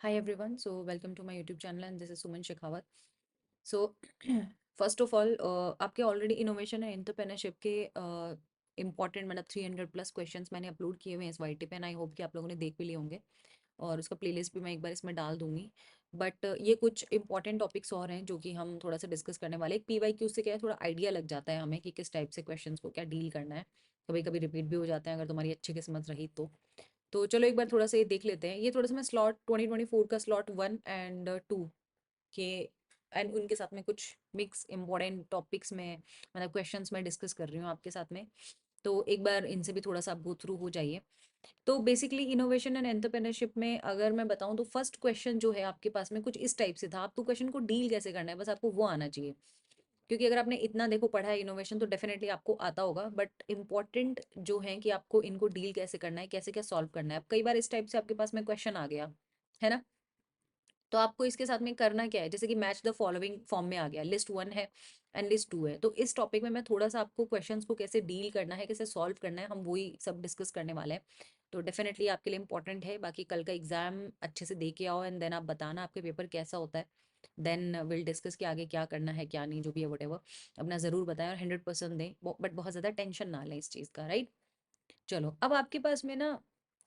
Hi everyone, so welcome to my YouTube channel and this is Suman Shekhawat. So first of all, आपके already innovation है entrepreneurship के important मतलब 300 plus questions मैंने upload किए हुए हैं इस वाईटी पे एंड आई होप कि आप लोगों ने देख भी लिए होंगे और उसका प्लेलिस्ट भी मैं एक बार इसमें डाल दूंगी। बट ये कुछ इंपॉर्टेंट टॉपिक्स और हैं जो कि हम थोड़ा सा डिस्कस करने वाले। एक पीवाईक्यू से क्या है, थोड़ा आइडिया लग जाता है हमें कि किस टाइप से क्वेश्चंस को क्या डील करना है। कभी कभी रिपीट भी हो जाते हैं अगर तुम्हारी अच्छी किस्मत रही तो चलो एक बार थोड़ा सा ये देख लेते हैं। ये थोड़ा सा मैं स्लॉट 2024 का स्लॉट 1 और 2 के एंड उनके साथ में कुछ मिक्स इम्पोर्टेंट टॉपिक्स में मतलब क्वेश्चंस मैं डिस्कस कर रही हूँ आपके साथ में। तो एक बार इनसे भी थोड़ा सा आप गो थ्रू हो जाइए। तो बेसिकली इनोवेशन एंड एंटरप्रेन्योरशिप में अगर मैं बताऊं तो फर्स्ट क्वेश्चन जो है आपके पास में कुछ इस टाइप से था। आपको क्वेश्चन को डील कैसे करना है बस आपको वो आना चाहिए, क्योंकि अगर आपने इतना देखो पढ़ा है इनोवेशन तो डेफिनेटली आपको आता होगा। बट इम्पॉर्टेंट जो है कि आपको इनको डील कैसे करना है, कैसे क्या सॉल्व करना है। अब कई बार इस टाइप से आपके पास में क्वेश्चन आ गया है ना, तो आपको इसके साथ में करना क्या है, जैसे कि मैच द फॉलोइंग फॉर्म में आ गया, लिस्ट 1 है एंड लिस्ट 2 है। तो इस टॉपिक में मैं थोड़ा सा आपको क्वेश्चंस को कैसे डील करना है, कैसे सॉल्व करना है, हम वही सब डिस्कस करने वाले हैं। तो डेफिनेटली आपके लिए इंपॉर्टेंट है। बाकी कल का एग्जाम अच्छे से दे के आओ एंड देन आप बताना आपके पेपर कैसा होता है। देन विल डिस्कस कि आगे क्या करना है क्या नहीं, जो भी है वट अपना ज़रूर बताएं और 100% दें, बट बहुत ज़्यादा टेंशन ना लें इस चीज़ का, राइट। चलो अब आपके पास में ना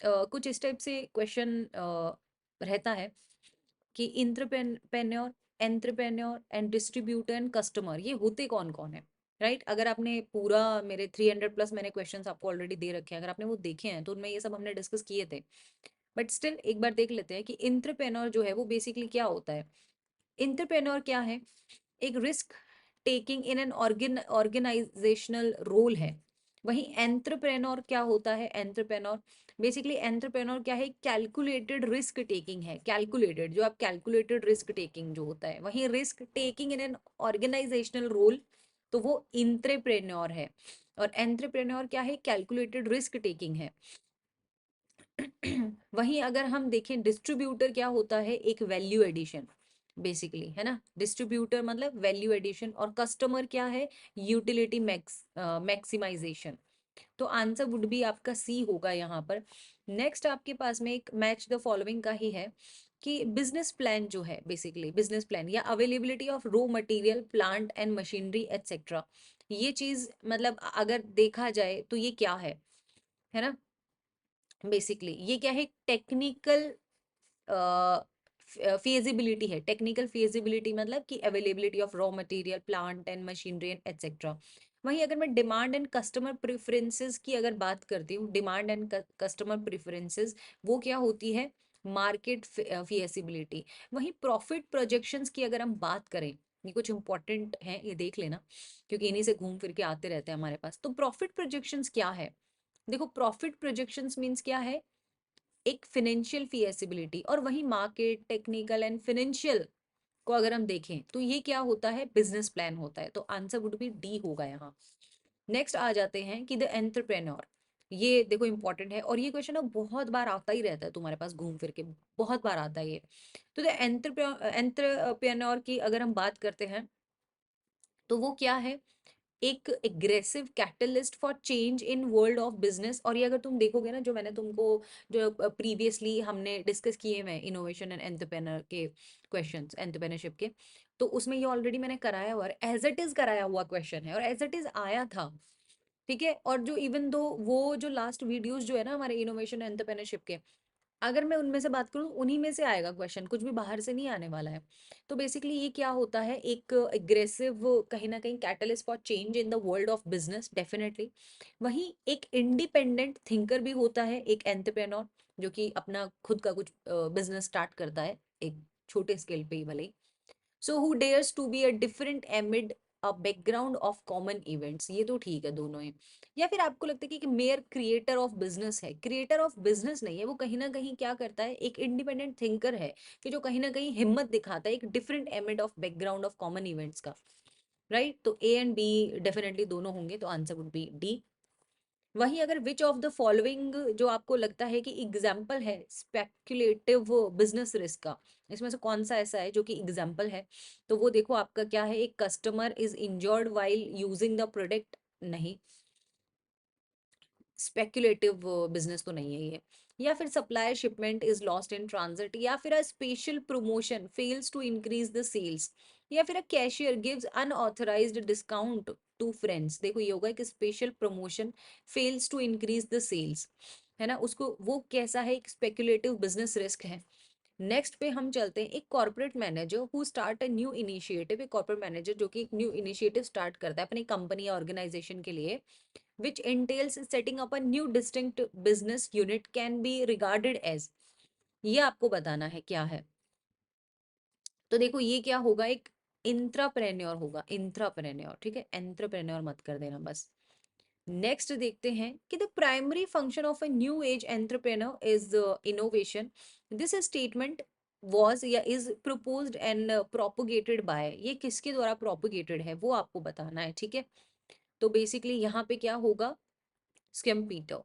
कुछ इस टाइप से क्वेश्चन रहता है कि entrepreneur, entrepreneur and distributor and customer ये होते कौन कौन है, राइट। अगर आपने पूरा मेरे 300 प्लस मैंने क्वेश्चंस आपको ऑलरेडी दे रखे हैं, अगर आपने वो देखे हैं तो उनमें ये सब हमने डिस्कस किए थे। बट स्टिल एक बार देख लेते हैं कि इंटरप्रेन्योर जो है वो बेसिकली क्या होता है। इंटरप्रेन्योर क्या है, एक risk taking in an organisational role है। वहीं एंटरप्रेन्योर क्या होता है, एंटरप्रेन्योर बेसिकली एंटरप्रेन्योर क्या है, कैलकुलेटेड रिस्क टेकिंग है। कैलकुलेटेड जो आप कैलकुलेटेड रिस्क टेकिंग जो होता है, वहीं risk taking in an organisational role तो वो इंटरप्रेन्योर है। और एंटरप्रेन्योर क्या है, कैलकुलेटेड रिस्क टेकिंग है। वहीं अगर हम देखें डिस्ट्रीब्यूटर क्या होता है, एक वैल्यू एडिशन बेसिकली है ना। डिस्ट्रीब्यूटर मतलब वैल्यू एडिशन। और कस्टमर क्या है, यूटिलिटी मैक्सिमाइजेशन। तो आंसर वुड बी आपका सी होगा यहाँ पर। नेक्स्ट आपके पास में एक मैच द फॉलोइंग का ही है कि बिजनेस प्लान जो है, बेसिकली बिजनेस प्लान या availability of raw material plant and machinery etcetera. ये चीज मतलब अगर देखा जाए तो ये क्या है ना। बेसिकली ये क्या है, टेक्निकल feasibility है। टेक्निकल feasibility मतलब कि availability of raw material plant and machinery and etcetera. वहीं अगर मैं डिमांड एंड कस्टमर प्रेफरेंसेस की अगर बात करती हूँ, डिमांड एंड कस्टमर प्रेफरेंसेस वो क्या होती है, मार्केट feasibility। वहीं प्रॉफिट प्रोजेक्शंस की अगर हम बात करें, ये कुछ इंपॉर्टेंट है, ये देख लेना क्योंकि इन्हीं से घूम फिर के आते रहते हैं हमारे पास। तो प्रॉफिट प्रोजेक्शंस क्या है, देखो प्रॉफिट प्रोजेक्शंस मींस क्या है, एक फिनेंशियल फीसिबिलिटी। और वही मार्केट टेक्निकल एंड फिनेंशियल को अगर हम देखें तो ये क्या होता है, बिजनेस प्लान होता है। तो आंसर वुड बी डी होगा यहाँ। नेक्स्ट आ जाते हैं कि द एंटरप्रेन्योर। ये देखो इंपॉर्टेंट है और ये क्वेश्चन ना बहुत बार आता ही रहता है तुम्हारे पास घूम फिर के, बहुत बार आता है ये। तो द एंटरप्रेन्योर की अगर हम बात करते हैं तो वो क्या है, एक aggressive catalyst for change in world of business. और ये अगर तुम देखोगे ना, जो मैंने तुमको जो प्रीवियसली हमने डिस्कस किए हुए इनोवेशन एंड एंटरप्रेन्योर के क्वेश्चंस, एंटरप्रेन्योरशिप के, तो उसमें ये ऑलरेडी मैंने कराया हुआ है, एज इट इज कराया हुआ क्वेश्चन है और एज इट इज आया था। ठीक है। और जो इवन दो वो जो लास्ट वीडियोस जो है ना हमारे इनोवेशन एंटरप्रेन्योरशिप के, अगर मैं उनमें से बात करूँ उन्हीं में से आएगा क्वेश्चन, कुछ भी बाहर से नहीं आने वाला है। तो बेसिकली ये क्या होता है, एक एग्रेसिव कहीं ना कहीं catalyst for change in the world of business definitely. वहीं एक इंडिपेंडेंट थिंकर भी होता है एक एंटरप्रेन्योर, जो कि अपना खुद का कुछ बिजनेस स्टार्ट करता है एक छोटे स्केल पे ही भले ही। So who dares to be a different amid a background of common events, ये तो ठीक है दोनों ही। या फिर आपको लगता है कि मेयर क्रिएटर ऑफ बिजनेस है, क्रिएटर ऑफ बिजनेस नहीं है वो, कहीं ना कहीं क्या करता है, एक इंडिपेंडेंट थिंकर है कि जो कहीं ना कहीं हिम्मत दिखाता है एक different एमिड of background of common events का, राइट। तो ए एंड बी डेफिनेटली दोनों होंगे, तो आंसर वुड बी डी। वहीं अगर विच ऑफ द फॉलोइंग जो आपको लगता है कि एग्जाम्पल है स्पेक्युलेटिव बिजनेस रिस्क का, इसमें से कौन सा ऐसा है जो कि एग्जाम्पल है, तो वो देखो आपका क्या है, एक customer is injured while using the product, नहीं। स्पेक्युलेटिव बिजनेस तो नहीं है ये। या फिर supplier shipment is lost in transit, या फिर a special promotion fails to increase the sales, या फिर a cashier gives unauthorised discount to friends. देखो ये होगा एक special promotion fails to increase the sales, है ना, उसको वो कैसा है, एक स्पेक्युलेटिव बिजनेस रिस्क है। नेक्स्ट पे हम चलते हैं, एक corporate manager who start a new initiative, एक कॉर्पोरेट मैनेजर जो कि एक न्यू इनिशिएटिव स्टार्ट करता है अपनी कंपनी या ऑर्गेनाइजेशन के लिए, which entails setting up a new distinct business unit can be regarded as, ये आपको बताना है क्या है। तो देखो ये क्या होगा, एक इंट्राप्रेन्योर होगा, इंट्राप्रेन्योर, ठीक है, एंट्रप्रेन्योर मत कर देना बस। नेक्स्ट देखते हैं कि the primary function of a new age entrepreneur is innovation. This statement was या is proposed and propagated bye, ये किसके द्वारा प्रोपोगेटेड है वो आपको बताना है, ठीक है। तो बेसिकली यहाँ पे क्या होगा, स्कैम्पीटर,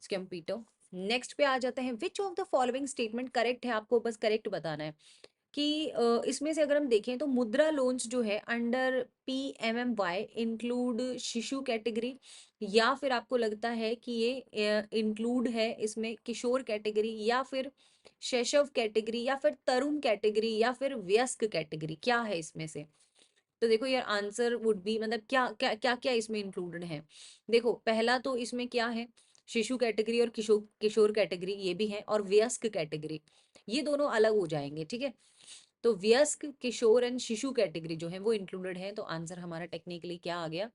स्कैम्पीटर। नेक्स्ट पे आ जाते हैं, विच of the following statement correct है, आपको बस करेक्ट बताना है कि इसमें से अगर हम देखें तो मुद्रा लोन्स जो है अंडर PMMY इंक्लूड शिशु कैटेगरी, या फिर आपको लगता है कि ये इंक्लूड है इसमें किशोर कैटेगरी, या फिर शैशव कैटेगरी, या फिर तरुण कैटेगरी, या फिर वयस्क कैटेगरी, क्या है इसमें से। तो देखो यार आंसर वुड बी, मतलब क्या क्या क्या क्या इसमें इंक्लूडेड है। देखो पहला तो इसमें क्या है, शिशु कैटेगरी और किशोर किशोर कैटेगरी ये भी है, और वयस्क कैटेगरी, ये दोनों अलग हो जाएंगे, ठीक है। तो वयस्क, किशोर एंड शिशु कैटेगरी जो है वो इंक्लूडेड है, तो आंसर हमारा टेक्निकली क्या आ गया,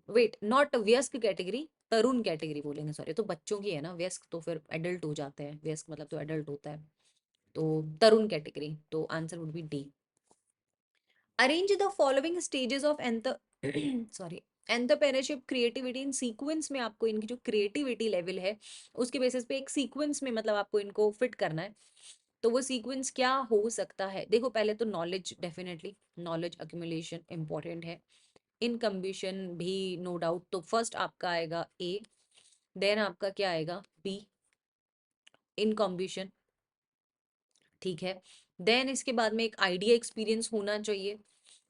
वेट नॉट वयस्क कैटेगरी, तरुण कैटेगरी बोलेंगे, सॉरी, तो बच्चों की है ना, वयस्क तो फिर एडल्ट हो जाते हैं, वयस्क मतलब तो एडल्ट होता है, तो तरुण कैटेगरी, तो answer would B D. Arrange the following stages of sorry entrepreneurship creativity in sequence में, आपको इनकी जो क्रिएटिविटी लेवल है उसके बेसिस पे एक सीक्वेंस में मतलब आपको इनको फिट करना है। तो वो सीक्वेंस क्या हो सकता है, देखो पहले तो knowledge, definitely knowledge accumulation important है, इनकम्बिशन भी नो डाउट, तो फर्स्ट आपका आएगा ए, देन आपका क्या आएगा बी, इनकम्बिशन, ठीक है। देन इसके बाद में एक आइडिया एक्सपीरियंस होना चाहिए,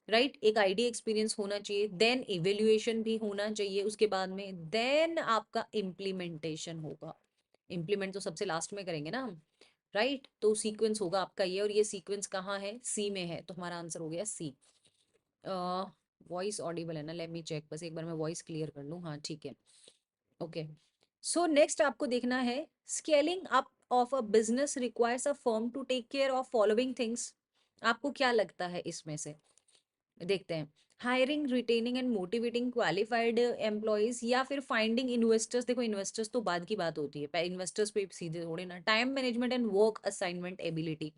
राइट, एक आइडिया एक्सपीरियंस होना चाहिए, देन इवेल्युएशन भी होना चाहिए उसके बाद में, देन आपका इम्प्लीमेंटेशन होगा। इम्प्लीमेंट तो सबसे लास्ट में करेंगे ना हम, राइट, तो सीक्वेंस होगा आपका ये, और ये सीक्वेंस कहाँ है, सी में है, तो हमारा आंसर हो गया सी। वॉइस ऑडिबल है ना, लेट मी चेक, बस एक बार मैं वॉइस क्लियर कर लूँ, हाँ ठीक है, ओके। सो नेक्स्ट आपको देखना है, scaling up of a business requires a firm to take care of following things. आपको क्या लगता है इसमें से, देखते हैं, hiring, retaining and motivating qualified employees, या फिर फाइंडिंग इन्वेस्टर्स। देखो इन्वेस्टर्स तो बाद की बात होती है, इन्वेस्टर्स पे सीधे थोड़े ना, time management and work assignment ability.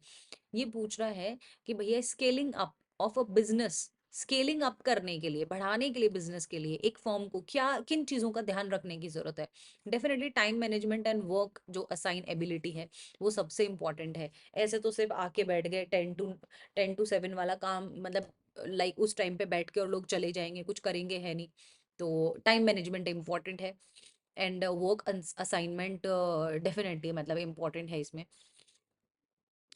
ये पूछ रहा है कि भैया scaling up of a business, scaling up करने के लिए, बढ़ाने के लिए बिजनेस के लिए एक फॉर्म को क्या किन चीजों का ध्यान रखने की जरूरत है। Definitely time management and work जो असाइन एबिलिटी है वो सबसे इंपॉर्टेंट है। ऐसे तो सिर्फ आके बैठ गए 10 to 7 वाला काम, मतलब लाइक उस टाइम पे बैठ के और लोग चले जाएंगे, कुछ करेंगे है नहीं। तो टाइम मैनेजमेंट इंपॉर्टेंट है, एंड वर्क असाइनमेंट डेफिनेटली मतलब इंपॉर्टेंट है इसमें।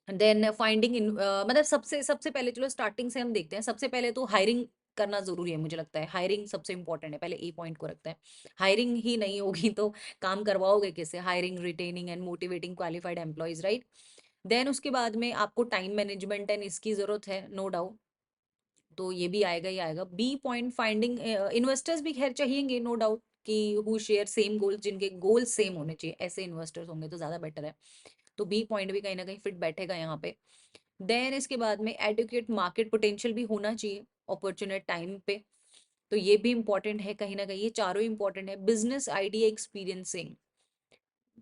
देन फाइंडिंग इन, मतलब सबसे सबसे पहले चलो स्टार्टिंग से हम देखते हैं, सबसे पहले तो हायरिंग करना जरूरी है, मुझे लगता है हायरिंग सबसे इंपॉर्टेंट है, पहले ए पॉइंट को रखते हैं। हायरिंग ही नहीं होगी तो काम करवाओगे कैसे, hiring, retaining and motivating qualified employees, right. Then उसके बाद में आपको टाइम मैनेजमेंट एंड इसकी जरूरत है, नो डाउट, तो ये भी आएगा ही आएगा। बी पॉइंट फाइंडिंग इन्वेस्टर्स भी खैर चाहिएंगे, नो डाउट, कि हु शेयर सेम गोल्स, जिनके गोल सेम होने चाहिए, ऐसे इन्वेस्टर्स होंगे तो ज्यादा बेटर है। तो बी पॉइंट भी कहीं ना कहीं फिट बैठेगा यहाँ पे। देन इसके बाद में एडुकेट मार्केट पोटेंशियल भी होना चाहिए अपॉर्चुनेट टाइम पे, तो ये भी इंपॉर्टेंट है कहीं ना कहीं, ये चारों इंपॉर्टेंट है। बिजनेस आइडिया एक्सपीरियंसिंग,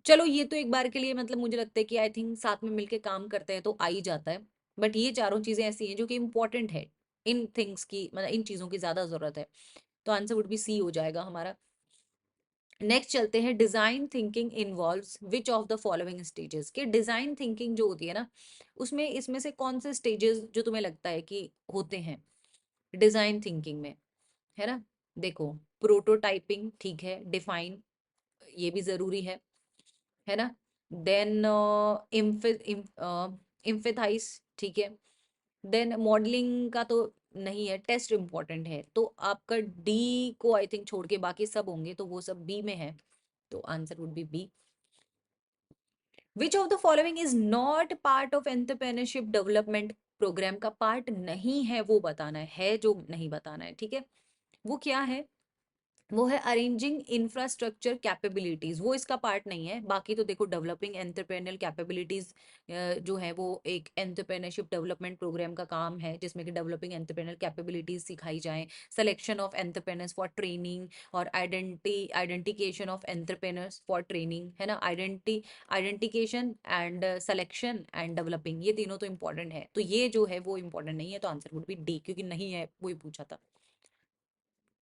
चलो ये तो एक बार के लिए मतलब मुझे लगता है कि आई थिंक साथ में मिलके काम करते हैं तो आ ही जाता है, बट ये चारों चीजें ऐसी हैं जो कि इंपॉर्टेंट है, इन थिंग्स की मतलब इन चीजों की ज्यादा जरूरत है, तो आंसर वुड बी सी हो जाएगा हमारा। नेक्स्ट चलते हैं, design thinking involves which of the following stages, के डिजाइन थिंकिंग जो होती है ना उसमें इसमें से कौन से स्टेजेस जो तुम्हें लगता है कि होते हैं डिजाइन थिंकिंग में, है ना। देखो प्रोटोटाइपिंग, ठीक है, डिफाइन, ये भी जरूरी है ना। देन इम्फेथाइज, ठीक है। देन मॉडलिंग का तो नहीं है, टेस्ट इंपॉर्टेंट है, तो आपका डी को आई थिंक छोड़ के बाकी सब होंगे, तो वो सब बी में है। तो answer would be B. Which of the following is not part of entrepreneurship development programme? का पार्ट नहीं है वो बताना है जो नहीं बताना है, ठीक है। वो क्या है? वो है अरेंजिंग इंफ्रास्ट्रक्चर कैपेबिलिटीज, वो इसका पार्ट नहीं है। बाकी तो देखो डेवलपिंग एंटरप्रेन्योरल कैपेबिलिटीज जो है वो एक एंटरप्रेन्योरशिप डेवलपमेंट प्रोग्राम का काम है, जिसमें कि डेवलपिंग एंटरप्रेन्योरल कैपेबिलिटीज सिखाई जाए, selection of entrepreneurs for training और identification of entrepreneurs for training, है ना। Identification and selection and developing, ये तीनों तो इंपॉर्टेंट है। तो ये जो है वो इंपॉर्टेंट नहीं है, तो आंसर वुड बी डी, क्योंकि नहीं है वही पूछा था।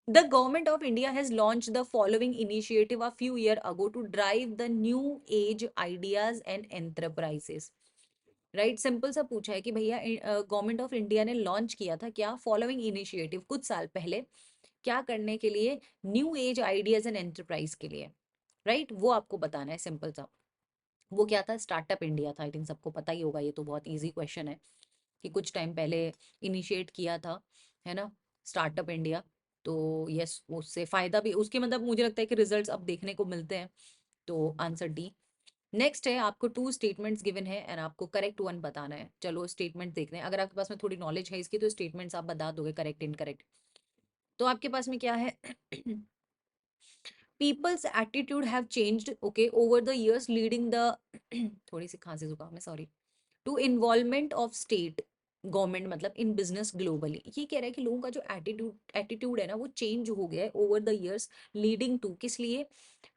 The government of India has launched the following initiative a few years ago to drive the new age ideas and enterprises. Right, simple सा पूछा है कि भैया गवर्नमेंट ऑफ इंडिया ने लॉन्च किया था क्या फॉलोइंग इनिशिएटिव कुछ साल पहले, क्या करने के लिए? New age ideas and enterprise के लिए, राइट। वो आपको बताना है, सिंपल सा। वो क्या था? स्टार्टअप इंडिया था। आई थिंक सबको पता ही होगा, ये तो बहुत इजी क्वेश्चन है कि कुछ टाइम पहले इनिशिएट किया था, है ना, स्टार्टअप इंडिया। तो यस, उससे फायदा भी उसके मतलब मुझे लगता है कि रिजल्ट्स अब देखने को मिलते हैं। तो आंसर डी। नेक्स्ट है, आपको 2 स्टेटमेंट्स गिवन है एंड आपको करेक्ट वन बताना है। चलो स्टेटमेंट देख रहे हैं, अगर आपके पास में थोड़ी नॉलेज है इसकी तो स्टेटमेंट्स आप बता दोगे करेक्ट इनकरेक्ट। तो आपके पास में क्या है? People's attitude have changed, okay, over the years leading the थोड़ी सी खांसी जुकाम है, sorry, to involvement of state government मतलब इन बिजनेस ग्लोबली। ये कह रहा है कि लोगों का जो एटीट्यूड है ना वो चेंज हो गया है over the years, leading to किस लिए?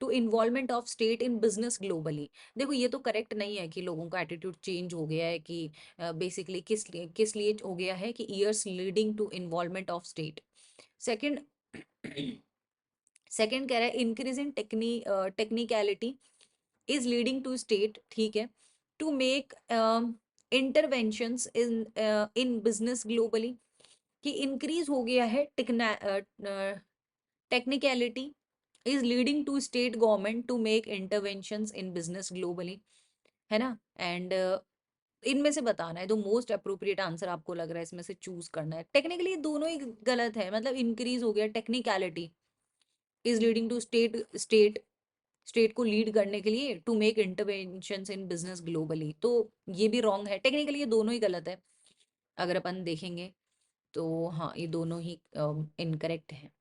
To involvement of state in business globally. देखो ये तो करेक्ट नहीं है कि लोगों का एटीट्यूड चेंज हो गया है, कि बेसिकली किस लिए हो गया है कि years leading to involvement of state. Second second कह रहा है increase in technicality is leading to state, ठीक है, to make interventions in in business globally, कि इंक्रीज हो गया है technicality is leading to state government to make interventions in business globally, है ना। एंड इनमें से बताना है, तो मोस्ट अप्रोप्रिएट आंसर आपको लग रहा है इसमें से चूज करना है। टेक्निकली दोनों ही गलत है, मतलब इंक्रीज हो गया technicality is leading to state को लीड करने के लिए to make interventions in business globally, तो ये भी रॉन्ग है। टेक्निकली ये दोनों ही गलत है अगर अपन देखेंगे तो। हाँ, ये दोनों ही इनकरेक्ट है।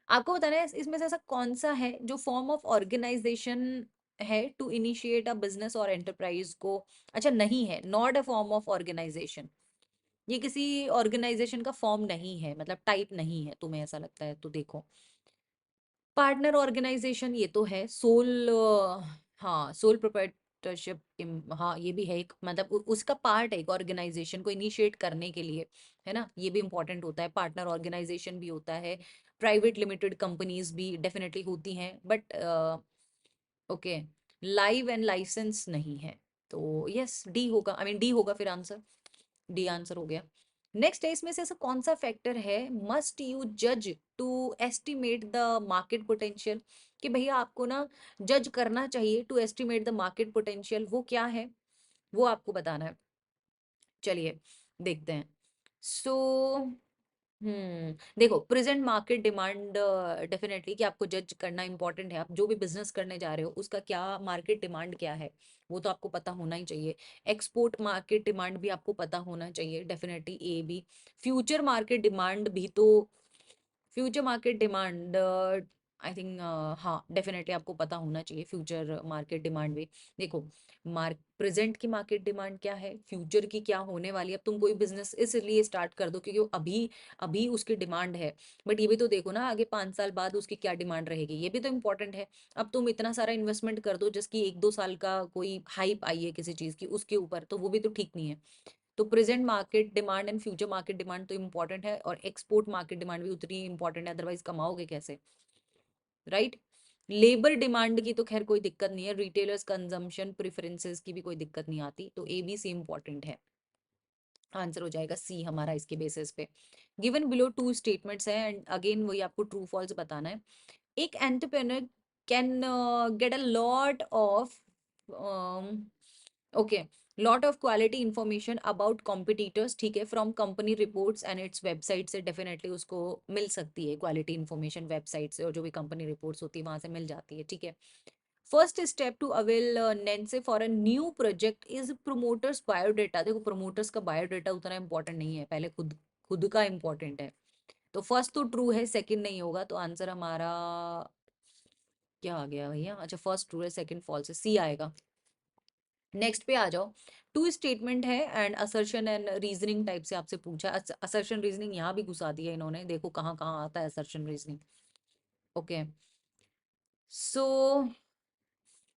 आपको बताना है इसमें से ऐसा कौन सा है जो फॉर्म ऑफ ऑर्गेनाइजेशन है टू इनिशिएट अ बिजनेस और एंटरप्राइज को। अच्छा, नहीं है, not a form of organisation. ये किसी ऑर्गेनाइजेशन का फॉर्म नहीं है, मतलब टाइप नहीं है, तुम्हें ऐसा लगता है तो देखो। पार्टनर ऑर्गेनाइजेशन ये तो है, सोल, हाँ सोल प्रोप्राइटरशिप, हाँ ये भी है एक, मतलब उसका पार्ट है एक ऑर्गेनाइजेशन को इनिशिएट करने के लिए, है ना। ये भी इंपॉर्टेंट होता है, पार्टनर ऑर्गेनाइजेशन भी होता है, प्राइवेट लिमिटेड कंपनीज भी डेफिनेटली होती हैं, but okay, live and licence नहीं है। तो यस डी होगा, आई मीन डी होगा फिर आंसर। डी आंसर हो गया। नेक्स्ट है, इसमें से ऐसा कौन सा फैक्टर है मस्ट यू जज to estimate the market potential, कि भैया आपको ना जज करना चाहिए to estimate the market potential, वो क्या है वो आपको बताना है। चलिए देखते हैं। सो देखो, प्रेजेंट मार्केट डिमांड, डेफिनेटली कि आपको जज करना इंपॉर्टेंट है। आप जो भी बिजनेस करने जा रहे हो उसका क्या मार्केट डिमांड क्या है, वो तो आपको पता होना ही चाहिए। एक्सपोर्ट मार्केट डिमांड भी आपको पता होना चाहिए, definitely A B. Future market demand भी तो, future market demand I think, हाँ डेफिनेटली आपको पता होना चाहिए फ्यूचर मार्केट डिमांड भी। देखो, प्रेजेंट की मार्केट डिमांड क्या है, फ्यूचर की क्या होने वाली है। अब तुम कोई बिजनेस इसलिए स्टार्ट कर दो क्योंकि वो अभी अभी उसकी डिमांड है, बट ये भी तो देखो ना आगे 5 साल बाद उसकी क्या डिमांड रहेगी, ये भी तो इम्पोर्टेंट है। अब तुम इतना सारा इन्वेस्टमेंट कर दो जिसकी 1-2 साल का कोई हाइप आई है किसी चीज की उसके ऊपर, तो वो भी तो ठीक नहीं है। तो present market demand and future market demand तो इम्पोर्टेंट है, और एक्सपोर्ट मार्केट डिमांड भी उतनी इंपॉर्टेंट है, अदरवाइज कमाओगे कैसे, राइट। लेबर डिमांड की तो खैर कोई दिक्कत नहीं है, रिटेलर्स कंजम्पशन प्रेफरेंसेस की भी कोई दिक्कत नहीं आती, तो ए बी सी इंपॉर्टेंट है। आंसर हो जाएगा सी हमारा इसके बेसिस पे। गिवन बिलो 2 स्टेटमेंट्स हैं एंड अगेन वही आपको ट्रू फॉल्स बताना है। एक entrepreneur can get a lot of, okay, lot of quality information about competitors, ठीक है, from company reports and its website से डेफिनेटली उसको मिल सकती है क्वालिटी इंफॉर्मेशन वेबसाइट से, और जो भी कंपनी रिपोर्ट्स होती है वहां से मिल जाती है, ठीक है। First step to avail finance for a new project is promoters biodata. देखो प्रोमोटर्स का बायोडेटा उतना इंपॉर्टेंट नहीं है, पहले खुद खुद का इंपॉर्टेंट है। तो फर्स्ट तो ट्रू है, सेकंड नहीं होगा, तो आंसर हमारा क्या आ गया भैया? अच्छा फर्स्ट ट्रू है, सेकंड फॉल्स है, सी आएगा। नेक्स्ट पे आ जाओ। टू स्टेटमेंट है and assertion and reasoning type से आपसे पूछा। असर्शन रीजनिंग यहाँ भी घुसा दिया इन्होंने, देखो कहाँ कहाँ आता है असर्शन रीजनिंग। ओके, सो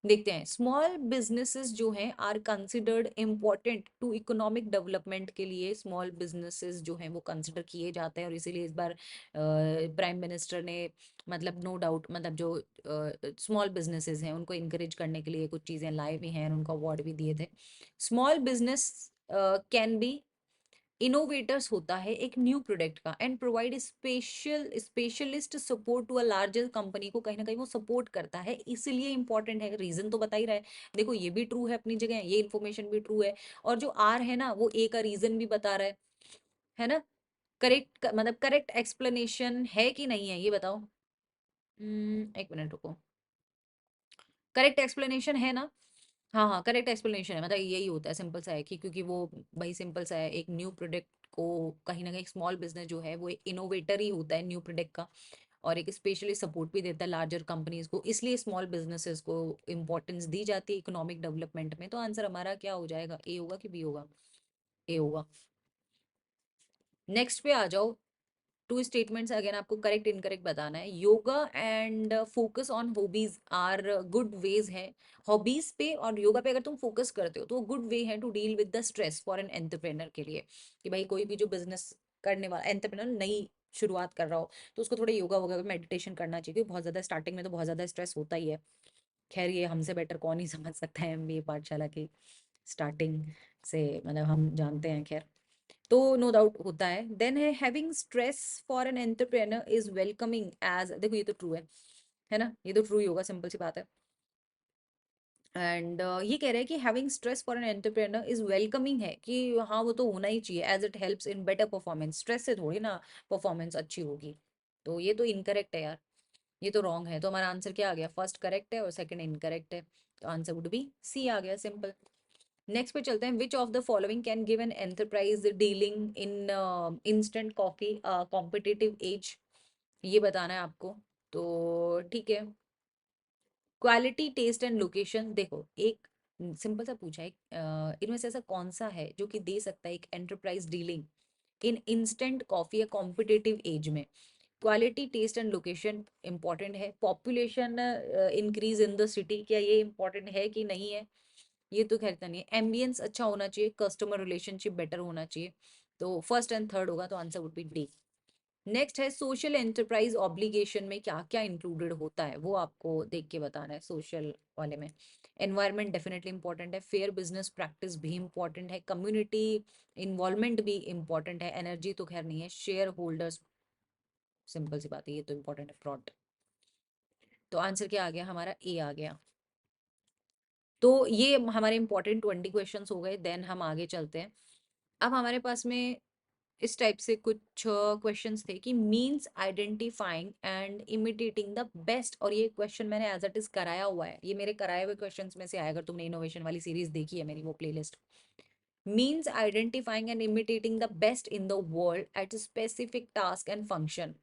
देखते हैं। स्मॉल बिजनेसेस जो हैं are considered important to economic development के लिए स्मॉल बिजनेसेस जो हैं वो कंसिडर किए जाते हैं, और इसीलिए इस बार प्राइम मिनिस्टर ने मतलब नो डाउट मतलब जो स्मॉल बिजनेसेस हैं उनको इंकरेज करने के लिए कुछ चीज़ें लाए भी हैं, उनको अवार्ड भी दिए थे। Small business can be innovators होता है एक न्यू प्रोडक्ट का and provide specialist support to a larger company को, कहीं ना कहीं वो सपोर्ट करता है, इसलिए इंपॉर्टेंट है। रीजन तो बता ही रहा है, देखो ये भी ट्रू है अपनी जगह, ये इन्फॉर्मेशन भी ट्रू है, और जो आर है ना वो ए का रीजन भी बता रहा है ना। करेक्ट मतलब करेक्ट एक्सप्लेनेशन है कि नहीं है ये बताओ। एक मिनट रुको, करेक्ट एक्सप्लेनेशन है ना? हाँ हाँ करेक्ट एक्सप्लेनेशन है, मतलब यही होता है, सिंपल सा है कि क्योंकि वो भाई सिंपल सा है, एक न्यू प्रोडक्ट को कहीं ना कहीं स्मॉल बिजनेस जो है वो एक इनोवेटर ही होता है न्यू प्रोडक्ट का, और एक स्पेशली सपोर्ट भी देता है लार्जर कंपनीज को, इसलिए स्मॉल बिजनेसेस को इंपॉर्टेंस दी जाती है इकोनॉमिक डेवलपमेंट में। तो आंसर हमारा क्या हो जाएगा, ए होगा कि बी होगा? ए होगा। नेक्स्ट पे आ जाओ। टू स्टेटमेंट्स अगेन आपको करेक्ट इनकरेक्ट बताना है। Yoga and focus on hobbies are good ways है। हॉबीज पे और योगा पे अगर तुम फोकस करते हो तो गुड वे है to deal with the stress for an entrepreneur के लिए, कि भाई कोई भी जो बिजनेस करने वाला एंटरप्रेनर नई शुरुआत कर रहा हो तो उसको थोड़ा योगा वगैरह मेडिटेशन करना चाहिए, क्योंकि बहुत ज्यादा स्टार्टिंग में तो बहुत ज्यादा स्ट्रेस होता ही है। खैर ये हमसे बेटर कौन ही समझ सकता है एमबीए पाठशाला की स्टार्टिंग से, मतलब हम जानते हैं खैर। तो नो डाउट होता है। देन है having stress for an entrepreneur is welcoming as, देखो ये तो ट्रू है ना, ये तो ट्रू ही होगा, सिंपल सी बात है। एंड ये कह रहे हैं कि having stress for an entrepreneur is welcoming है, कि हाँ वो तो होना ही चाहिए, as it helps in better performance. Stress से थोड़ी ना परफॉर्मेंस अच्छी होगी। तो ये तो इनकरेक्ट है यार, ये तो रॉन्ग है। तो हमारा आंसर क्या आ गया, फर्स्ट करेक्ट है और सेकंड इनकरेक्ट है, तो आंसर वुड बी सी आ गया, सिंपल। नेक्स्ट पे चलते हैं। विच of the following can give an enterprise dealing in instant coffee competitive as, ये बताना है आपको। तो ठीक है, क्वालिटी टेस्ट एंड लोकेशन, देखो एक सिंपल सा पूछा है, इनमें से ऐसा कौन सा है जो कि दे सकता है एक enterprise dealing in instant coffee या कॉम्पिटिटिव एज में? Quality test and location important है। Population increase in the city, क्या ये इंपॉर्टेंट है कि नहीं है? ये तो खैर नहीं है। एम्बियंस अच्छा होना चाहिए, कस्टमर रिलेशनशिप बेटर होना चाहिए, तो फर्स्ट एंड थर्ड होगा, तो answer would B D. Next है सोशल एंटरप्राइज ऑब्लिगेशन में क्या क्या इंक्लूडेड होता है, वो आपको देख के बताना है। सोशल वाले में एनवायरनमेंट डेफिनेटली इंपॉर्टेंट है, फेयर बिजनेस प्रैक्टिस भी इंपॉर्टेंट है, कम्युनिटी इन्वॉल्वमेंट भी इंपॉर्टेंट है, एनर्जी तो खैर नहीं है, शेयर होल्डर्स, सिंपल सी बात है ये तो इंपॉर्टेंट है, फ्रॉड। तो आंसर क्या आ गया हमारा, ए आ गया। तो ये हमारे इंपॉर्टेंट 20 क्वेश्चंस हो गए। देन हम आगे चलते हैं। अब हमारे पास में इस टाइप से कुछ क्वेश्चंस थे कि means identifying and imitating the best, और ये क्वेश्चन मैंने एज इट इज कराया हुआ है, ये मेरे कराए हुए क्वेश्चंस में से आया, अगर तुमने इनोवेशन वाली सीरीज देखी है मेरी वो playlist. Means identifying and imitating the best in the world at specific task and function,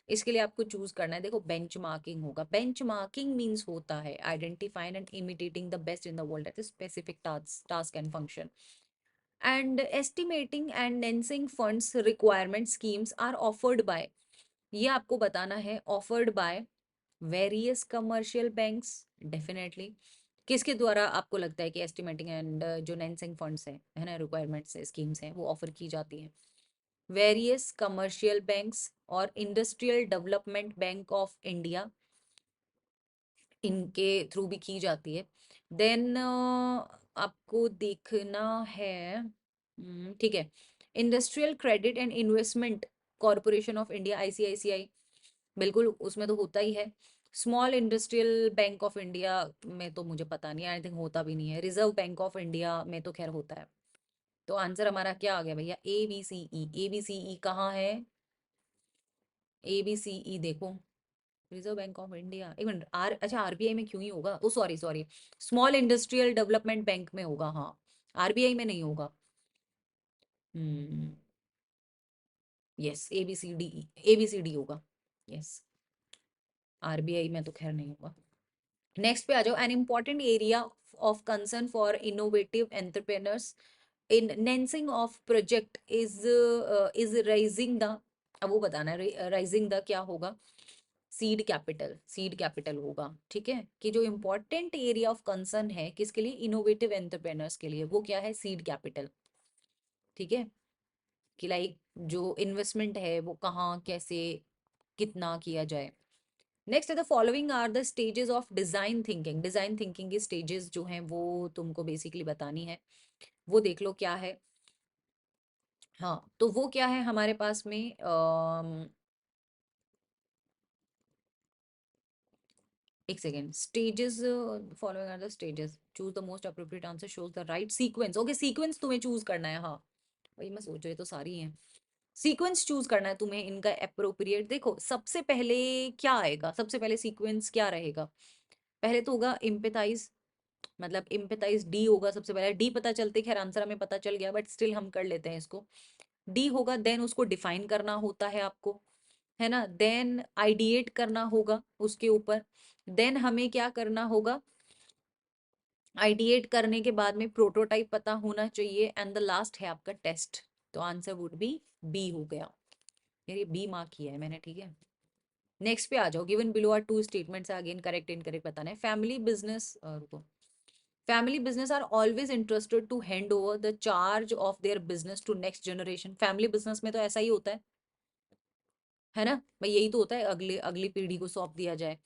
इसके लिए आपको चूज करना है। देखो बेंच मार्किंग होगा, बेंच मार्किंग मीन्स होता है identifying and imitating the best in the world at specific task and function. And estimating and financing funds requirement schemes are offered by, ये आपको बताना है, offered by various commercial banks, definitely. किसके द्वारा आपको लगता है कि एस्टिमेटिंग एंड जो नेंसिंग फंड्स है ना, रिक्वायरमेंट्स स्कीम्स हैं वो ऑफर की जाती हैं? वेरियस कमर्शियल बैंक्स और industrial development bank of India, इनके थ्रू भी की जाती है। देन आपको देखना है, ठीक है, industrial credit and investment corporation of India, ICICI, बिल्कुल उसमें तो होता ही है। Small industrial bank of India में तो मुझे पता नहीं, आई थिंक होता भी नहीं है। रिजर्व बैंक ऑफ इंडिया में तो खैर होता है। तो आंसर हमारा क्या आ गया भैया? ए B C E. A B C ई कहाँ है? ए बी सी ई देखो, रिजर्व बैंक ऑफ इंडिया, एक मिनट, आर अच्छा आरबीआई में क्यों ही होगा? Oh sorry sorry, small industrial development bank में होगा, हाँ। आरबीआई में नहीं होगा। हम्म। Yes, A B C D E, A B C D होगा। यस, आरबीआई में तो खैर नहीं होगा। नेक्स्ट पे आ जाओ। An important area of concern for innovative entrepreneurs in financing of project is raising the, अब वो बताना है राइजिंग द क्या होगा? सीड कैपिटल, सीड कैपिटल होगा। ठीक है, कि जो इम्पोर्टेंट एरिया ऑफ कंसर्न है किसके लिए? इनोवेटिव एंटरप्रेन्योर्स के लिए, वो क्या है? Seed capital. ठीक है, कि लाइक जो इन्वेस्टमेंट है वो कहाँ, कैसे, कितना किया जाए। नेक्स्ट है the following are the stages of design thinking. Design thinking की स्टेजेस जो हैं वो तुमको बेसिकली बतानी है। वो देख लो क्या है। हाँ, तो वो क्या है हमारे पास में? एक second, stages, following are the stages, choose the most appropriate answer, shows the right sequence. Okay, sequence तुम्हें चूज करना है, हाँ। वही मैं सोच रही तो सारी हैं। सीक्वेंस चूज करना है तुम्हें इनका अप्रोप्रिएट। देखो सबसे पहले क्या आएगा, सबसे पहले सीक्वेंस क्या रहेगा? पहले तो होगा इम्पेथाइज, मतलब इम्पेथाइज डी होगा सबसे पहले। डी पता चलते, खैर आंसर हमें पता चल गया, बट स्टिल हम कर लेते हैं इसको। डी होगा, देन उसको डिफाइन करना होता है आपको, है ना। देन आइडिएट करना होगा उसके ऊपर। देन हमें क्या करना होगा? आइडिएट करने के बाद में प्रोटोटाइप पता होना चाहिए, एंड द लास्ट है आपका टेस्ट। तो आंसर वुड बी बी हो गया। यार ये बी मार्क किया है मैंने, ठीक है। नेक्स्ट पे आ जाओ। Given below are two statements, again correct incorrect बताना है। फैमिली बिजनेस, रुको, family business are always interested to hand over the charge of their business to next generation. Family business में तो ऐसा ही होता है ना भाई, यही तो होता है, अगले अगली पीढ़ी को सौंप दिया जाए।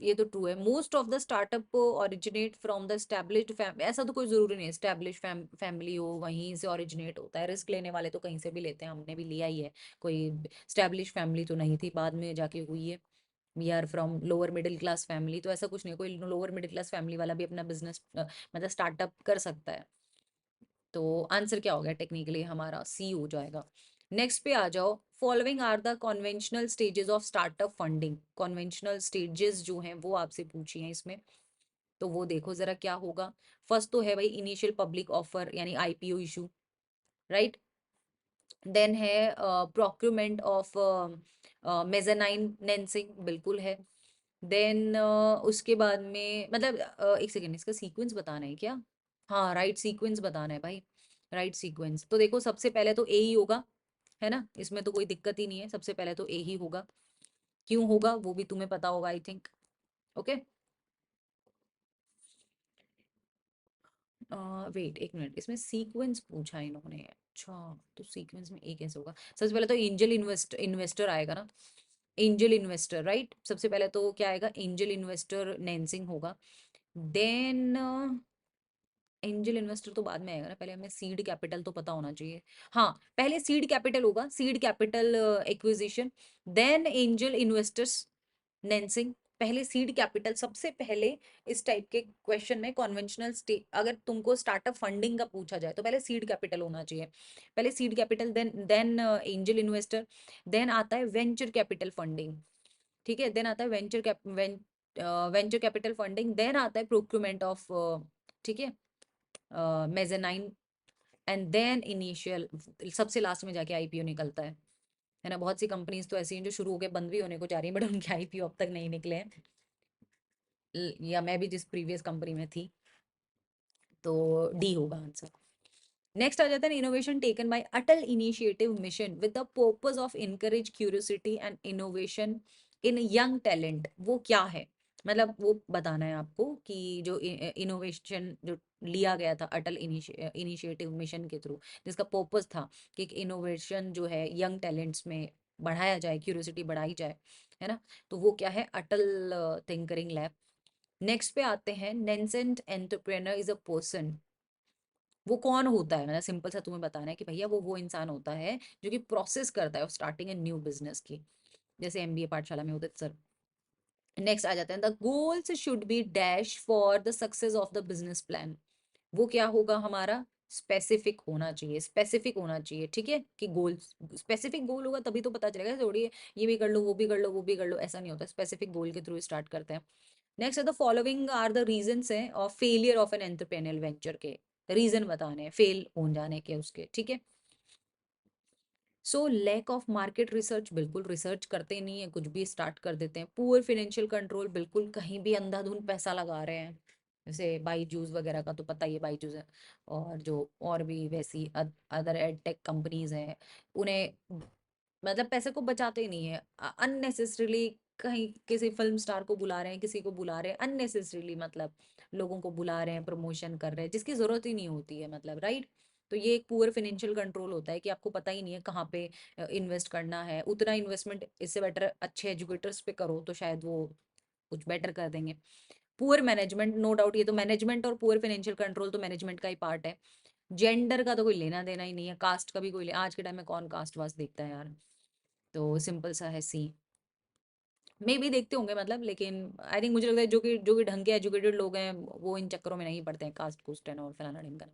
ये तो ट्रू है। Most of the startup originate from the established family. ऐसा तो कोई जरूरी नहीं है एस्टेब्लिश फैमिली हो वहीं से ओरिजिनेट होता है। रिस्क लेने वाले तो कहीं से भी लेते हैं, हमने भी लिया ही है। कोई एस्टेब्लिश फैमिली तो नहीं थी, बाद में जाके हुई है। We are from lower middle class family, तो ऐसा कुछ नहीं, कोई लोअर मिडिल क्लास फैमिली वाला भी अपना बिजनेस मतलब स्टार्टअप कर सकता है। तो आंसर क्या हो गया? टेक्निकली हमारा सी हो जाएगा। नेक्स्ट पे आ जाओ। Following are the conventional stages of startup funding. Conventional stages जो हैं वो आपसे पूछी हैं इसमें, तो वो देखो जरा क्या होगा। फर्स्ट तो है भाई इनिशियल पब्लिक ऑफर, यानी आईपीओ इशू, राइट। देन है प्रोक्यूरमेंट ऑफ मेजानाइन नेंसिंग, बिल्कुल है। देन उसके बाद में मतलब एक सेकेंड, इसका सीक्वेंस बताना है क्या? हाँ, राइट सीक्वेंस बताना है भाई, राइट सीक्वेंस। तो देखो सबसे पहले तो ए ही होगा, है ना, इसमें तो कोई दिक्कत ही नहीं है, सबसे पहले तो ए ही होगा। क्यों होगा वो भी तुम्हें पता होगा आई थिंक। ओके, वेट एक मिनट, इसमें सीक्वेंस पूछा इन्होंने, अच्छा। तो सीक्वेंस में ए कैसे होगा? सबसे पहले तो एंजल इन्वेस्टर आएगा ना, एंजल इन्वेस्टर, राइट। सबसे पहले तो क्या आएगा? एंजल इन्वेस्टर नैंसिंग होगा। देन एंजल इन्वेस्टर तो बाद में आएगा ना, पहले हमें सीड कैपिटल तो पता होना चाहिए। हाँ, पहले सीड कैपिटल होगा, seed capital acquisition, then angel investors financing. पहले सीड कैपिटल, सबसे पहले इस टाइप के क्वेश्चन में कन्वेंशनल स्टे अगर तुमको स्टार्टअप फंडिंग का पूछा जाए तो पहले सीड कैपिटल होना चाहिए। पहले seed capital, then angel investor, then आता है वेंचर कैपिटल फंडिंग। ठीक है, देन आता है वेंचर कैपिटल फंडिंग, देन आता है प्रोक्यूरमेंट ऑफ, ठीक है, मेजेनाइन, एंड देन इनिशियल, सबसे लास्ट में जाके आईपीओ निकलता है ना। बहुत सी कंपनीज तो ऐसी हैं जो शुरू होकर बंद भी होने को जा रही है, बट उनके आईपीओ अब तक नहीं निकले हैं। या मैं भी जिस प्रीवियस कंपनी में थी, तो डी होगा आंसर। नेक्स्ट आ जाता है innovation taken by Atal initiative mission with the purpose of encourage curiosity and innovation in young talent. वो क्या है? मतलब वो बताना है आपको कि जो इनोवेशन जो लिया गया था अटल इनिशिएटिव मिशन के थ्रू, जिसका पर्पस था कि इनोवेशन जो है यंग टैलेंट्स में बढ़ाया जाए, क्यूरियोसिटी बढ़ाई जाए, है ना। तो वो क्या है? अटल थिंकरिंग लैब। नेक्स्ट पे आते हैं, nascent entrepreneur is a person. वो कौन होता है? मतलब सिंपल सा तुम्हें बताना है कि भैया वो इंसान होता है जो कि प्रोसेस करता है स्टार्टिंग ए न्यू बिजनेस की, जैसे एमबीए पाठशाला में होते सर। नेक्स्ट आ जाते हैं, the goals should be dash for the success of the business plan. वो क्या होगा हमारा, स्पेसिफिक होना चाहिए, स्पेसिफिक होना चाहिए, ठीक है, कि गोल, स्पेसिफिक गोल होगा तभी तो पता चलेगा, थोड़ी ये भी कर लो वो भी कर लो वो भी कर लो, ऐसा नहीं होता, स्पेसिफिक गोल के थ्रू स्टार्ट करते हैं। नेक्स्ट है the following are the reasons है of failure of an entrepreneurial venture, के रीजन बताने हैं फेल हो जाने के उसके, ठीक है। So lack of market research, बिल्कुल रिसर्च करते नहीं है, कुछ भी स्टार्ट कर देते हैं। पुअर फाइनेंशियल कंट्रोल, बिल्कुल कहीं भी अंधाधुंध पैसा लगा रहे हैं, जैसे बाईजूस वगैरह का तो पता ही है, बाईजूस है, और जो और भी वैसी अदर एड टेक कंपनीज हैं, उन्हें मतलब पैसे को बचाते ही नहीं है, अननेसेसरीली कहीं किसी फिल्म स्टार को बुला रहे हैं, किसी को बुला रहे हैं अननेसेसरीली, मतलब लोगों को बुला रहे हैं, प्रमोशन कर रहे हैं जिसकी जरूरत ही नहीं होती है, मतलब राइट। तो ये एक पुअर फाइनेंशियल कंट्रोल होता है कि आपको पता ही नहीं है कहाँ पे इन्वेस्ट करना है, उतना इन्वेस्टमेंट इससे बेटर अच्छे एजुकेटर्स पे करो तो शायद वो कुछ बेटर कर देंगे। पुअर मैनेजमेंट, नो डाउट ये तो मैनेजमेंट और पुअर फाइनेंशियल कंट्रोल तो मैनेजमेंट का ही पार्ट है। जेंडर का तो कोई लेना देना ही नहीं है, कास्ट का भी कोई आज के टाइम में कौन कास्ट वास्ट देखता है यार, तो सिंपल सा है सी। मे भी देखते होंगे मतलब, लेकिन आई थिंक मुझे लगता है जो कि ढंग के एजुकेटेड लोग हैं वो इन चक्करों में नहीं पड़ते हैं, कास्ट कुस्ट एंड और फलाना ढिमकाना।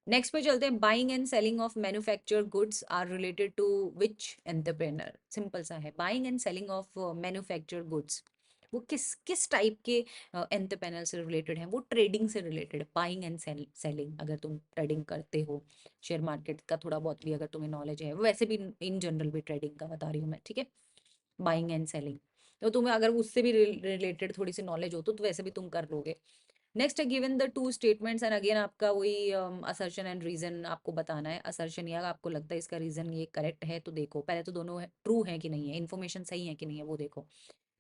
नेक्स्ट पे चलते हैं, buying and selling of manufactured goods are related to which entrepreneur. Simple सा है, buying and selling of manufactured goods वो किस किस टाइप के एंटरप्रेन्योर से रिलेटेड है, वो ट्रेडिंग से रिलेटेड है। बाइंग एंड सेलिंग, अगर तुम ट्रेडिंग करते हो, शेयर मार्केट का थोड़ा बहुत भी अगर तुम्हें नॉलेज है, वैसे भी इन जनरल भी ट्रेडिंग का बता रही हूँ मैं, ठीक है, बाइंग एंड सेलिंग, तो तुम्हें अगर उससे भी रिलेटेड थोड़ी सी नॉलेज हो तो वैसे भी तुम कर लोगे। नेक्स्ट है, given the two statements and again आपका वही असर्शन एंड रीजन आपको बताना है। असर्शन या आपको लगता है इसका रीजन ये करेक्ट है तो देखो पहले तो दोनों ट्रू है कि नहीं है, इन्फॉर्मेशन सही है कि नहीं है वो देखो।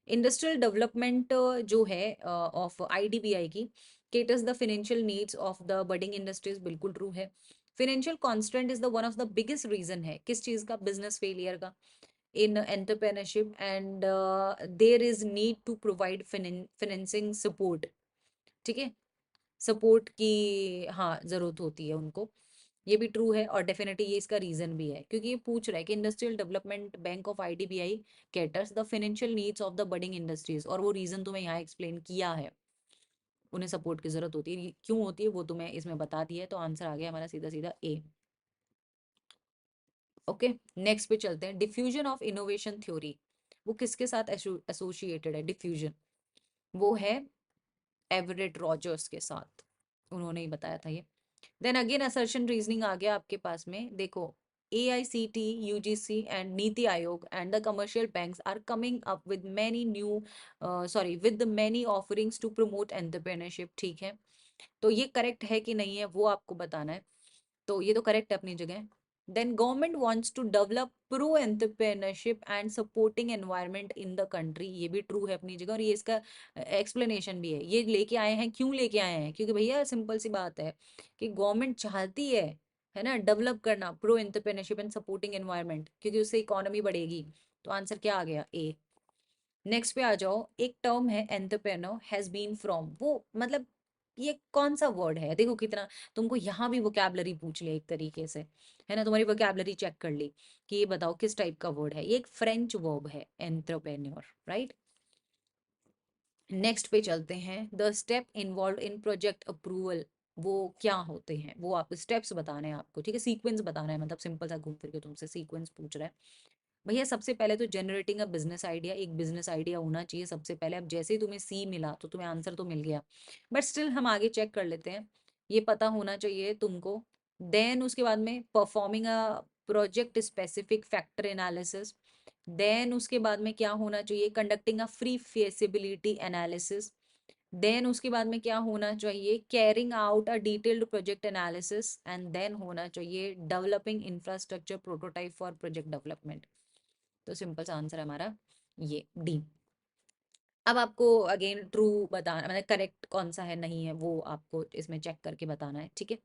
इंडस्ट्रियल डेवलपमेंट जो है ऑफ आईडीबीआई की, caters the financial needs of the budding industries, बिल्कुल ट्रू है। Financial constant is the one of the biggest reason है किस चीज का, बिजनेस फेलियर का, in entrepreneurship, and there is need to provide financing support, ठीक है, सपोर्ट की हाँ जरूरत होती है उनको, ये भी ट्रू है। और डेफिनेटली ये इसका रीजन भी है क्योंकि ये पूछ रहा है कि industrial development bank of IDBI caters the financial needs of the budding industries, और वो रीजन तो मैं यहाँ एक्सप्लेन किया है, उन्हें सपोर्ट की जरूरत होती है, क्यों होती है वो तो मैं इसमें बता दिया है, तो आंसर आ गया हमारा सीधा सीधा ए। ओके, नेक्स्ट पे चलते हैं, डिफ्यूजन ऑफ इनोवेशन थ्योरी, वो किसके साथ एसोसिएटेड है डिफ्यूजन, वो है एवरेट रॉजर्स के साथ, उन्होंने ही बताया था ये। देन अगेन असर्शन रीजनिंग आ गया आपके पास में, देखो AICT, UGC and Niti Aayog and the commercial banks are coming up with many new with many offerings to promote entrepreneurship, ठीक है, तो ये करेक्ट है कि नहीं है वो आपको बताना है, तो ये तो करेक्ट है अपनी जगह। Then government wants to develop pro entrepreneurship and supporting environment in the country, ये भी ट्रू है अपनी जगह, और ये इसका एक्सप्लेनेशन भी है, ये लेके आए हैं, क्यों लेके आए हैं, क्योंकि भैया सिंपल सी बात है कि गवर्नमेंट चाहती है ना, डेवलप करना pro entrepreneurship and supporting environment, क्योंकि उससे इकोनॉमी बढ़ेगी, तो आंसर क्या आ गया, ए। नेक्स्ट पे आ जाओ, एक टर्म है एंटरप्रेन्योर हैज बीन फ्रॉम, वो मतलब ये कौन सा वर्ड है, देखो कितना तुमको यहाँ भी वोकैबलरी पूछ लिया एक तरीके से, है ना, तुम्हारी वोकैबलरी चेक कर ली कि ये बताओ किस टाइप का वर्ड है, ये एक फ्रेंच वर्ब है एंटरप्रेन्योर, राइट। नेक्स्ट पे चलते हैं, the step involve in project approval, वो क्या होते हैं, वो आप स्टेप्स बताने हैं आपको, ठीक है, सीक्वेंस बताना है, मतलब सिंपल सा घूम फिर के तुमसे सीक्वेंस पूछ रहा है। भैया सबसे पहले तो जनरेटिंग अ बिजनेस आइडिया, एक बिजनेस आइडिया होना चाहिए सबसे पहले, अब जैसे ही तुम्हें सी मिला तो तुम्हें आंसर तो मिल गया, बट स्टिल हम आगे चेक कर लेते हैं, ये पता होना चाहिए तुमको। देन उसके बाद में performing a project specific factor analysis, then उसके बाद में क्या होना चाहिए, conducting a pre feasibility analysis, then उसके बाद में क्या होना चाहिए, carrying out a detailed project analysis, and then होना चाहिए developing infrastructure prototype for project development, तो सिंपल सा आंसर हमारा ये डी। अब आपको अगेन ट्रू बताना, मतलब करेक्ट कौन सा है नहीं है वो आपको इसमें चेक करके बताना है, ठीक है,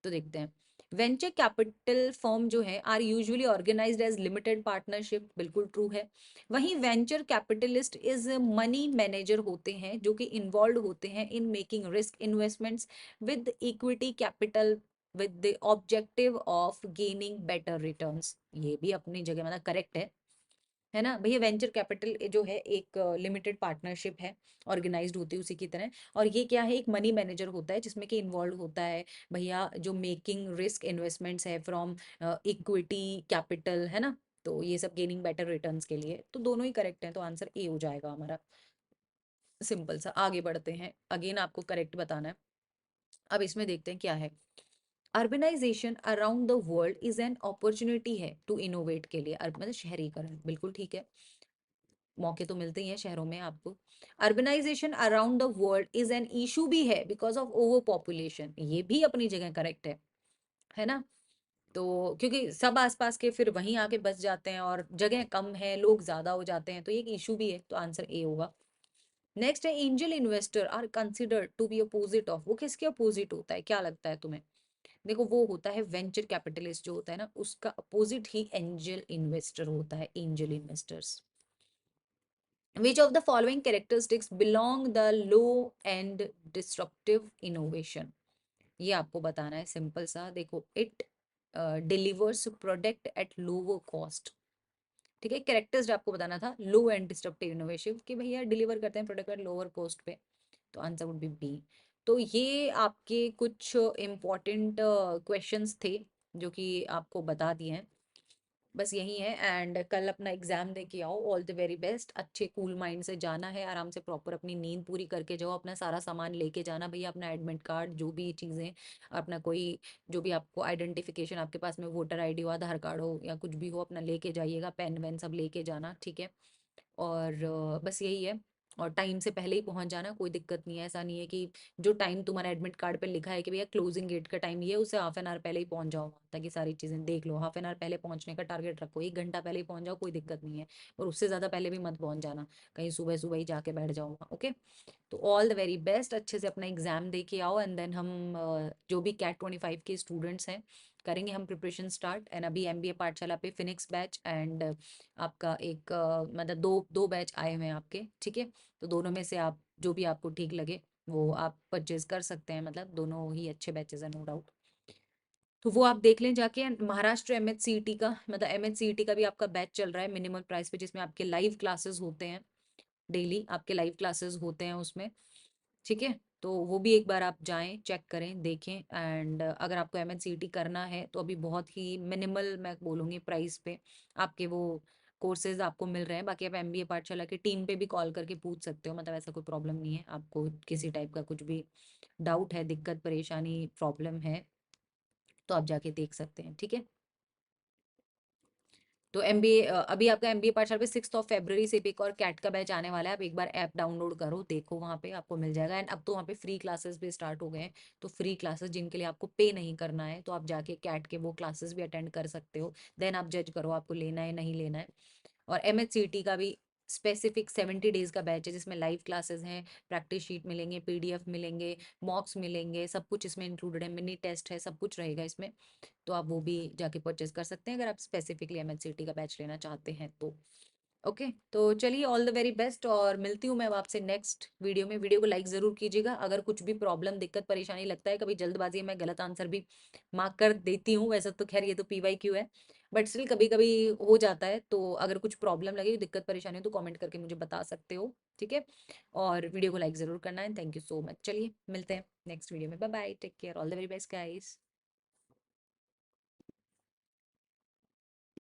तो देखते हैं। वेंचर कैपिटल फर्म जो है are usually organised as limited partnership, बिल्कुल ट्रू है। वहीं venture capitalist is money manager होते हैं जो कि इन्वॉल्व होते हैं in making risk investments with equity capital with the objective of gaining better returns, ये भी अपनी जगह मतलब करेक्ट है। है ना भैया। वेंचर कैपिटल जो है एक लिमिटेड पार्टनरशिप है, ऑर्गेनाइज्ड होती है उसी की तरह। और ये क्या है, एक मनी मैनेजर होता है जिसमें कि इन्वॉल्व होता है भैया जो मेकिंग रिस्क इन्वेस्टमेंट्स है फ्रॉम इक्विटी कैपिटल, है ना। तो ये सब गेनिंग बेटर रिटर्न्स के लिए, तो दोनों ही करेक्ट हैं, तो आंसर ए हो जाएगा हमारा। सिंपल सा, आगे बढ़ते हैं, अगेन आपको करेक्ट बताना है। अब इसमें देखते हैं क्या है। Urbanisation around the world is an opportunity है टू इनोवेट के लिए, मतलब शहरीकरण, बिल्कुल ठीक है, मौके तो मिलते ही हैं शहरों में आपको। Urbanisation around the world is an issue भी है बिकॉज ऑफ ओवर पॉपुलेशन, ये भी अपनी जगह करेक्ट है ना। तो क्योंकि सब आसपास के फिर वहीं आके बस जाते हैं और जगह कम है, लोग ज्यादा हो जाते हैं, तो ये एक इशू भी है, तो आंसर ए होगा। नेक्स्ट है angel investor are considered to be opposite of, वो किसके अपोजिट होता है, क्या लगता है तुम्हें। देखो वो होता है वेंचर कैपिटलिस्ट जो होता है ना, उसका अपोजिट ही एंजल इन्वेस्टर होता है, angel investors. Which of the following characteristics belong the low and disruptive innovation? ये आपको बताना है, सिंपल सा देखो। It delivers product at lower cost, ठीक है। कैरेक्टर्स आपको बताना था लो एंड डिस्ट्रप्टिव इनोवेशन, कि भैया डिलीवर करते हैं प्रोडक्ट एट लोअर कॉस्ट पे, तो आंसर वुड बी बी। तो ये आपके कुछ इंपॉर्टेंट क्वेश्चंस थे जो कि आपको बता दिए हैं, बस यही है। एंड कल अपना एग्जाम दे के आओ, ऑल द वेरी बेस्ट। अच्छे कूल माइंड से जाना है, आराम से प्रॉपर अपनी नींद पूरी करके जाओ, अपना सारा सामान लेके जाना भैया, अपना एडमिट कार्ड जो भी चीज़ें, अपना कोई जो भी आपको आइडेंटिफिकेशन आपके पास में, वोटर आईडी हो, आधार कार्ड हो या कुछ भी हो, अपना लेके जाइएगा, पेन वेन सब लेके जाना, ठीक है। और बस यही है। और टाइम से पहले ही पहुंच जाना, कोई दिक्कत नहीं है, ऐसा नहीं है कि जो टाइम तुम्हारा एडमिट कार्ड पे लिखा है कि भैया क्लोजिंग गेट का टाइम ये, उससे हाफ एन आवर पहले ही पहुंच जाओ, ताकि सारी चीजें देख लो। हाफ एन आवर पहले पहुंचने का टारगेट रखो, 1 घंटा पहले ही पहुंच जाओ, कोई दिक्कत नहीं है। और उससे ज्यादा पहले भी मत पहुंच जाना, कहीं सुबह सुबह ही जाके बैठ जाओ, ओके। तो ऑल द वेरी बेस्ट, अच्छे से अपना एग्जाम दे के आओ, एंड देन हम जो भी कैट 25 के स्टूडेंट्स हैं करेंगे हम प्रिपरेशन स्टार्ट। एंड अभी एमबीए पाठशाला पे फिनिक्स बैच एंड आपका एक मतलब दो दो बैच आए हुए हैं आपके, ठीक है। तो दोनों में से आप जो भी आपको ठीक लगे वो आप परचेज कर सकते हैं, मतलब दोनों ही अच्छे बैचेस हैं, नो डाउट। तो वो आप देख लें जाके। महाराष्ट्र एमएचसीईटी का, मतलब एमएचसीईटी का भी आपका बैच चल रहा है मिनिमम प्राइस पे, जिसमें आपके लाइव क्लासेस होते हैं, डेली आपके लाइव क्लासेस होते हैं उसमें, ठीक है। तो वो भी एक बार आप जाएं, चेक करें, देखें। एंड अगर आपको एमएचसीईटी करना है तो अभी बहुत ही मिनिमल मैं बोलूँगी प्राइस पे आपके वो कोर्सेज आपको मिल रहे हैं। बाकी आप एमबीए पाठशाला की टीम पे भी कॉल करके पूछ सकते हो, मतलब ऐसा कोई प्रॉब्लम नहीं है, आपको किसी टाइप का कुछ भी डाउट है, दिक्कत परेशानी प्रॉब्लम है, तो आप जाके देख सकते हैं, ठीक है। तो एमबीए अभी आपका एमबीए पाठशाला पे 6 फरवरी से भी एक और कैट का बैच आने वाला है। आप एक बार ऐप डाउनलोड करो, देखो, वहाँ पे आपको मिल जाएगा। एंड अब तो वहाँ पे फ्री क्लासेस भी स्टार्ट हो गए हैं, तो फ्री क्लासेस जिनके लिए आपको पे नहीं करना है, तो आप जाके कैट के वो क्लासेस भी अटेंड कर सकते हो। देन आप जज करो आपको लेना है नहीं लेना है। और एमएचसीटी का भी स्पेसिफिक 70 डेज का बैच है, जिसमें लाइव क्लासेस हैं, प्रैक्टिस शीट मिलेंगे, पीडीएफ मिलेंगे, मॉक्स मिलेंगे, सब कुछ इसमें इंक्लूडेड है, मिनी टेस्ट है, सब कुछ रहेगा इसमें। तो आप वो भी जाके परचेज कर सकते हैं अगर आप स्पेसिफिकली एमएचसीटी का बैच लेना चाहते हैं तो। ओके, तो चलिए ऑल द वेरी बेस्ट, और मिलती हूँ मैं अब आपसे नेक्स्ट वीडियो में। वीडियो को लाइक जरूर कीजिएगा। अगर कुछ भी प्रॉब्लम दिक्कत परेशानी लगता है, कभी जल्दबाजी में मैं गलत आंसर भी मार्क कर देती हूँ, वैसे तो खैर ये तो पीवाईक्यू है, बट स्टिल कभी कभी हो जाता है, तो अगर कुछ प्रॉब्लम लगे, दिक्कत परेशानी हो, तो कमेंट करके मुझे बता सकते हो, ठीक है। और वीडियो को लाइक जरूर करना है। थैंक यू सो मच, चलिए मिलते हैं नेक्स्ट वीडियो में, bye bye, take care, all the very best guys.